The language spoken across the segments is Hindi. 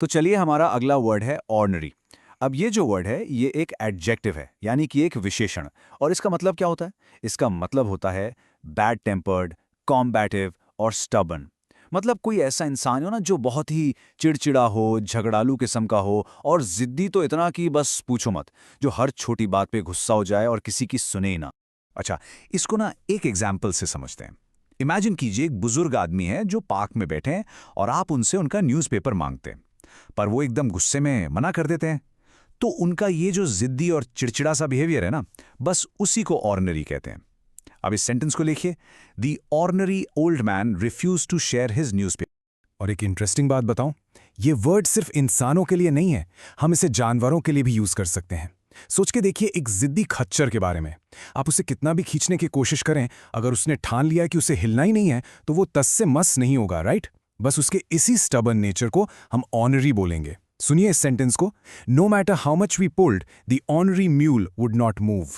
तो चलिए हमारा अगला वर्ड है ऑर्डिनरी। अब ये जो वर्ड है ये एक एडजेक्टिव है, यानी कि एक विशेषण। और इसका मतलब क्या होता है? इसका मतलब होता है बैड टेम्पर्ड, कॉम्बैटिव और स्टबर्न। मतलब कोई ऐसा इंसान हो ना जो बहुत ही चिड़चिड़ा हो, झगड़ालू किस्म का हो और जिद्दी तो इतना कि बस पूछो मत, जो हर छोटी बात पे गुस्सा हो जाए और किसी की सुने ही ना। अच्छा, इसको ना एक एग्जाम्पल से समझते हैं। इमेजिन कीजिए एक बुजुर्ग आदमी है जो पार्क में बैठे हैं और आप उनसे उनका न्यूज़पेपर मांगते हैं, पर वो एकदम गुस्से में मना कर देते हैं। तो उनका ये जो जिद्दी और चिड़चिड़ा सा बिहेवियर है ना, बस उसी को ऑर्डिनरी कहते हैं। अब इस सेंटेंस को लिखिए। The ordinary old man refuse to share his newspaper. और एक इंटरेस्टिंग बात बताऊं, ये वर्ड सिर्फ इंसानों के लिए नहीं है, हम इसे जानवरों के लिए भी यूज कर सकते हैं। सोच के देखिए एक जिद्दी खच्चर के बारे में। आप उसे कितना भी खींचने की कोशिश करें, अगर उसने ठान लिया कि उसे हिलना ही नहीं है तो वो तस से मस नहीं होगा, राइट? बस उसके इसी स्टबर्न नेचर को हम ऑनरी बोलेंगे। सुनिए इस सेंटेंस को। No matter how much we pulled, the ornery mule would not move.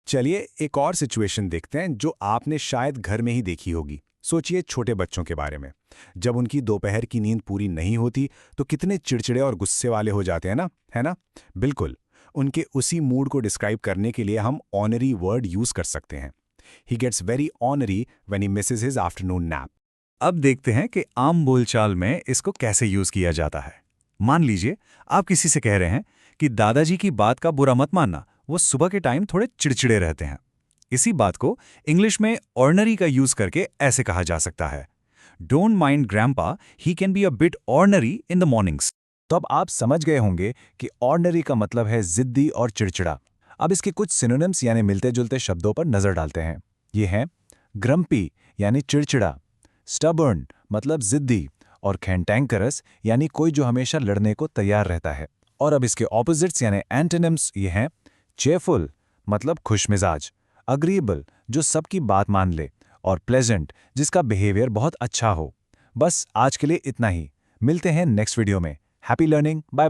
चलिए एक और सिचुएशन देखते हैं जो आपने शायद घर में ही देखी होगी। सोचिए छोटे बच्चों के बारे में। जब उनकी दोपहर की नींद पूरी नहीं होती तो कितने चिड़चिड़े और गुस्से वाले हो जाते हैं ना, है ना? बिल्कुल। उनके उसी मूड को डिस्क्राइब करने के लिए हम ऑनरी वर्ड यूज कर सकते हैं। He gets very ornery when he misses his afternoon nap. अब देखते हैं कि आम बोलचाल में इसको कैसे यूज किया जाता है। मान लीजिए आप किसी से कह रहे हैं कि दादाजी की बात का बुरा मत मानना, वो सुबह के टाइम थोड़े चिड़चिड़े रहते हैं। इसी बात को इंग्लिश में ऑर्डिनरी का यूज करके ऐसे कहा जा सकता है, don't mind grandpa, he can be a bit ordinary in the mornings. तो अब आप समझ गए होंगे कि ऑर्डिनरी का मतलब है जिद्दी और चिड़चिड़ा। अब इसके कुछ सिनोनिम्स यानी मिलते जुलते शब्दों पर नजर डालते हैं। ये हैं ग्रम्पी यानी चिड़चिड़ा, स्टबर्न मतलब जिद्दी, और कैंटैंकरस यानी कोई जो हमेशा लड़ने को तैयार रहता है। और अब इसके ऑपोजिट्स यानी एंटोनिम्स ये हैं चेयरफुल मतलब खुशमिजाज, अग्रीएबल जो सबकी बात मान ले, और प्लेजेंट जिसका बिहेवियर बहुत अच्छा हो। बस आज के लिए इतना ही। मिलते हैं नेक्स्ट वीडियो में। Happy learning. बाय।